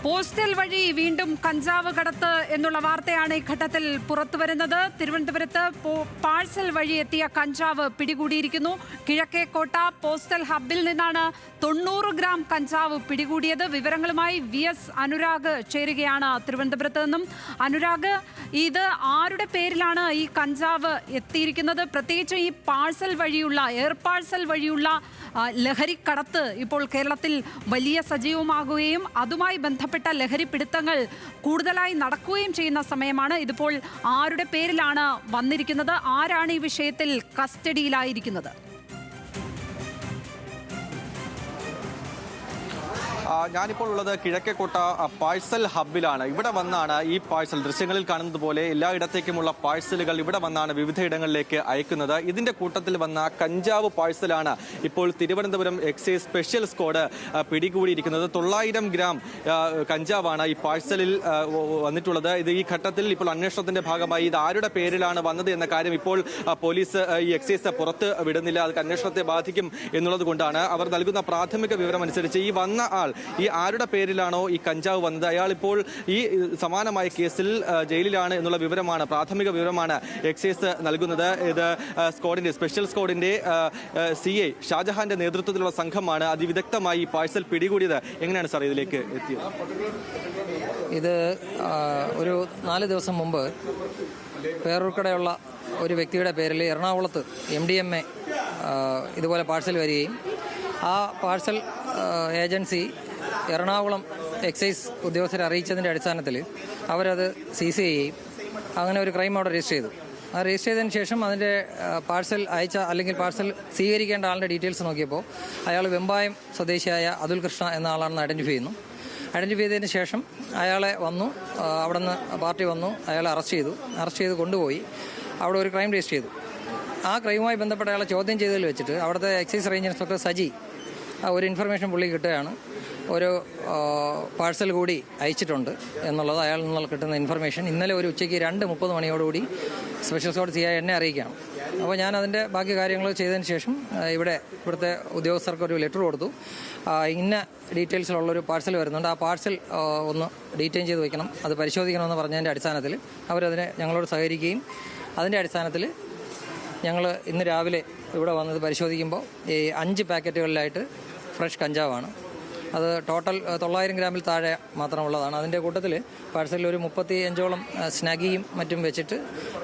Postal വഴി വീണ്ടും കഞ്ചാവ് കടത്ത് എന്നുള്ള വാർത്തയാണ് ഈ ഘട്ടത്തിൽ പുറത്തുവരുന്നത്. തിരുവനന്തപുരത്ത് പാഴ്സൽ വഴി എത്തിയ കഞ്ചാവ് പിടികൂടിയിരിക്കുന്നു. കിഴക്കേക്കോട്ട പോസ്റ്റൽ ഹബ്ബിൽ നിന്നാണ് 90 ഗ്രാം കഞ്ചാവ് പിടികൂടിയത്. വിവരങ്ങളുമായി VS അനുരാഗ് ചേരുകയാണ് തിരുവനന്തപുരത്ത് നിന്നും. അനുരാഗ്, ഇത് ആരുടെ പേരിലാണ് ഈ കഞ്ചാവ് എത്തിയിരിക്കുന്നത്? പ്രത്യേകിച്ച് ഈ പാഴ്സൽ വഴിയുള്ള എയർ പാഴ്സൽ വഴിയുള്ള ലഹരിക്കടത്ത് ഇപ്പോൾ കേരളത്തിൽ വലിയ സജീവമാകുകയും അതുമായി ബന്ധപ്പെട്ട ലഹരി പിടുത്തങ്ങൾ കൂടുതലായി നടക്കുകയും ചെയ്യുന്ന സമയമാണ്. ഇതിപ്പോൾ ആരുടെ പേരിലാണ് വന്നിരിക്കുന്നത്? ആരാണ് ഈ വിഷയത്തിൽ കസ്റ്റഡിയിലായിരിക്കുന്നത്? ഞാനിപ്പോൾ ഉള്ളത് കിഴക്കേക്കോട്ട പാഴ്സൽ ഹബ്ബിലാണ്. ഇവിടെ വന്നാണ് ഈ പാഴ്സൽ ദൃശ്യങ്ങളിൽ കാണുന്നത് പോലെ എല്ലായിടത്തേക്കുമുള്ള പാഴ്സലുകൾ ഇവിടെ വന്നാണ് വിവിധ ഇടങ്ങളിലേക്ക് അയക്കുന്നത്. ഇതിന്റെ കൂട്ടത്തിൽ വന്ന കഞ്ചാവ് പാഴ്സലാണ് ഇപ്പോൾ തിരുവനന്തപുരം എക്സൈസ് സ്പെഷ്യൽ സ്ക്വാഡ് പിടികൂടിയിരിക്കുന്നത്. 900 ഗ്രാം കഞ്ചാവാണ് ഈ പാഴ്സലിൽ വന്നിട്ടുള്ളത്. ഇത് ഈ ഘട്ടത്തിൽ ഇപ്പോൾ അന്വേഷണത്തിന്റെ ഭാഗമായി ഇത് ആരുടെ പേരിലാണ് വന്നത് എന്ന കാര്യം ഇപ്പോൾ പോലീസ് ഈ എക്സൈസ് പുറത്ത് വിടുന്നില്ല. അത് അന്വേഷണത്തെ ബാധിക്കും എന്നുള്ളത് കൊണ്ടാണ്. അവർ നൽകുന്ന പ്രാഥമിക വിവരം അനുസരിച്ച് ഈ വന്ന ആൾ, ഈ ആരുടെ പേരിലാണോ ഈ കഞ്ചാവ് വന്നത്, അയാൾ ഇപ്പോൾ ഈ സമാനമായ കേസിൽ ജയിലിലാണ് എന്നുള്ള വിവരമാണ്, പ്രാഥമിക വിവരമാണ് എക്സൈസ് നൽകുന്നത്. ഇത് സ്ക്വാഡിന്റെ സ്പെഷ്യൽ സ്ക്വാഡിന്റെ CA ഷാജഹാന്റെ നേതൃത്വത്തിലുള്ള സംഘമാണ് അതിവിദഗ്ധമായി ഈ പാഴ്സൽ പിടികൂടിയത്. എങ്ങനെയാണ് സാർ ഇതിലേക്ക് എത്തിയത്? ഇത് ഒരു 4 ദിവസം മുമ്പ് പേരൂർക്കടയുള്ള ഒരു വ്യക്തിയുടെ പേരിൽ എറണാകുളത്ത് MDMA ഇതുപോലെ പാഴ്സൽ വരികയും ആ പാഴ്സൽ ഏജൻസി എറണാകുളം എക്സൈസ് ഉദ്യോഗസ്ഥരെ അറിയിച്ചതിൻ്റെ അടിസ്ഥാനത്തിൽ അവരത് സീസ് ചെയ്യുകയും അങ്ങനെ ഒരു ക്രൈം അവിടെ രജിസ്റ്റർ ചെയ്തു. ആ രജിസ്റ്റർ ചെയ്തതിന് ശേഷം അതിൻ്റെ പാഴ്സൽ അയച്ച അല്ലെങ്കിൽ പാഴ്സൽ സ്വീകരിക്കേണ്ട ആളുടെ ഡീറ്റെയിൽസ് നോക്കിയപ്പോൾ അയാൾ വെമ്പായം സ്വദേശിയായ അതുൽ കൃഷ്ണ എന്ന ആളാണെന്ന് ഐഡൻറ്റിഫൈ ചെയ്യുന്നു. ഐഡൻറ്റിഫൈ ചെയ്തതിന് ശേഷം അയാളെ വന്നു, അവിടെ നിന്ന് പാർട്ടി വന്നു, അയാളെ അറസ്റ്റ് ചെയ്ത് കൊണ്ടുപോയി അവിടെ ഒരു ക്രൈം രജിസ്റ്റർ ചെയ്തു. ആ ക്രൈമുമായി ബന്ധപ്പെട്ട അയാളെ ചോദ്യം ചെയ്തതിൽ വെച്ചിട്ട് അവിടുത്തെ എക്സൈസ് റേഞ്ച് ഇൻസ്പെക്ടർ സജി ഒരു ഇൻഫർമേഷൻ പുള്ളി കിട്ടുകയാണ്. ഒരു പാഴ്സൽ കൂടി അയച്ചിട്ടുണ്ട് എന്നുള്ളത് അയാളിൽ നിന്നുള്ള കിട്ടുന്ന ഇൻഫർമേഷൻ ഇന്നലെ ഒരു ഉച്ചയ്ക്ക് 2:30 മണിയോടുകൂടി സ്പെഷ്യൽ സ്ക്വാഡ് CI എന്നെ അറിയിക്കുകയാണ്. അപ്പോൾ ഞാൻ അതിൻ്റെ ബാക്കി കാര്യങ്ങൾ ചെയ്തതിന് ശേഷം ഇവിടുത്തെ ഉദ്യോഗസ്ഥർക്ക് ഒരു ലെറ്റർ കൊടുത്തു. ഇന്ന ഡീറ്റെയിൽസിലുള്ളൊരു പാഴ്സൽ വരുന്നുണ്ട്, ആ പാഴ്സൽ ഒന്ന് ഡീറ്റെയിൻ ചെയ്ത് വയ്ക്കണം, അത് പരിശോധിക്കണമെന്ന് പറഞ്ഞതിൻ്റെ അടിസ്ഥാനത്തിൽ അവരതിനെ ഞങ്ങളോട് സഹകരിക്കുകയും അതിൻ്റെ അടിസ്ഥാനത്തിൽ ഞങ്ങൾ ഇന്ന് രാവിലെ ഇവിടെ വന്നത് പരിശോധിക്കുമ്പോൾ ഈ 5 പാക്കറ്റുകളിലായിട്ട് ഫ്രഷ് കഞ്ചാവാണ്. അത് ടോട്ടൽ 900 ഗ്രാമിൽ താഴെ മാത്രമുള്ളതാണ്. അതിൻ്റെ കൂട്ടത്തിൽ പാഴ്സലിൽ ഒരു 35ഓളം സ്നാഗിയും മറ്റും വെച്ചിട്ട്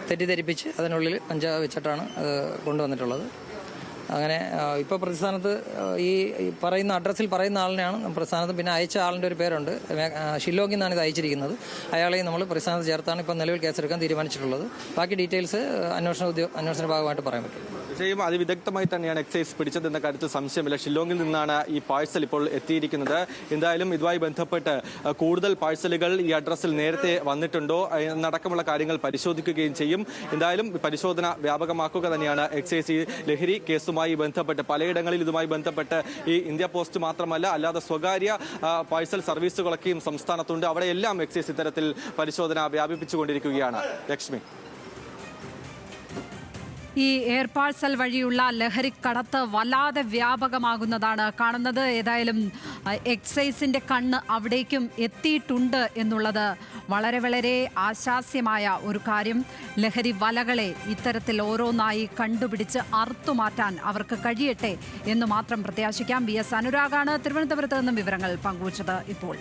തെറ്റിദ്ധരിപ്പിച്ച് അതിനുള്ളിൽ കഞ്ചാവ് വെച്ചിട്ടാണ് അത് കൊണ്ടുവന്നിട്ടുള്ളത്. അങ്ങനെ ഇപ്പോൾ പ്രതിസ്ഥാനത്ത് ഈ പറയുന്ന അഡ്രസ്സിൽ പറയുന്ന ആളിനെയാണ് പ്രതിസ്ഥാനത്ത്. പിന്നെ അയച്ച ആളിൻ്റെ ഒരു പേരുണ്ട്, ഷില്ലോങ്ങിൽ നിന്നാണ് ഇത് അയച്ചിരിക്കുന്നത്. അയാളെയും നമ്മൾ പ്രതിസ്ഥാനത്ത് ചേർത്താണ് ഇപ്പോൾ നിലവിൽ കേസെടുക്കാൻ തീരുമാനിച്ചിട്ടുള്ളത്. ബാക്കി ഡീറ്റെയിൽസ് അന്വേഷണ ഭാഗമായിട്ട് പറയാൻ പറ്റും. വിഷയം അതിവിദഗ്ധമായി തന്നെയാണ് എക്സൈസ് പിടിച്ചതെന്ന കാര്യത്തിൽ സംശയമില്ല. ഷില്ലോങ്ങിൽ നിന്നാണ് ഈ പാഴ്സൽ ഇപ്പോൾ എത്തിയിരിക്കുന്നത്. എന്തായാലും ഇതുമായി ബന്ധപ്പെട്ട് കൂടുതൽ പാഴ്സലുകൾ ഈ അഡ്രസ്സിൽ നേരത്തെ വന്നിട്ടുണ്ടോ എന്നടക്കമുള്ള കാര്യങ്ങൾ പരിശോധിക്കുകയും ചെയ്യും. എന്തായാലും പരിശോധന വ്യാപകമാക്കുക തന്നെയാണ് എക്സൈസ്. ഈ ലഹരി കേസുമായി ബന്ധപ്പെട്ട് പലയിടങ്ങളിൽ ഇതുമായി ബന്ധപ്പെട്ട് ഈ ഇന്ത്യ പോസ്റ്റ് മാത്രമല്ല അല്ലാതെ സ്വകാര്യ പാഴ്സൽ സർവീസുകളൊക്കെയും സംസ്ഥാനത്തുണ്ട്. അവിടെയെല്ലാം എക്സൈസ് ഇത്തരത്തിൽ പരിശോധന വ്യാപിപ്പിച്ചുകൊണ്ടിരിക്കുകയാണ്. ലക്ഷ്മി, ഈ എയർ പാഴ്സൽ വഴിയുള്ള ലഹരിക്കടത്ത് വല്ലാതെ വ്യാപകമാകുന്നതാണ് കാണുന്നത്. ഏതായാലും എക്സൈസിന്റെ കണ്ണ് അവിടേക്കും എത്തിയിട്ടുണ്ട് എന്നുള്ളത് വളരെ വളരെ ആശാസ്യമായ ഒരു കാര്യം. ലഹരി വലകളെ ഇത്തരത്തിൽ ഓരോന്നായി കണ്ടുപിടിച്ച് അറുത്തുമാറ്റാൻ അവർക്ക് കഴിയട്ടെ എന്ന് മാത്രം പ്രത്യാശിക്കാം. VS അനുരാഗാണ് തിരുവനന്തപുരത്ത് നിന്നും വിവരങ്ങൾ പങ്കുവച്ചത്. ഇപ്പോൾ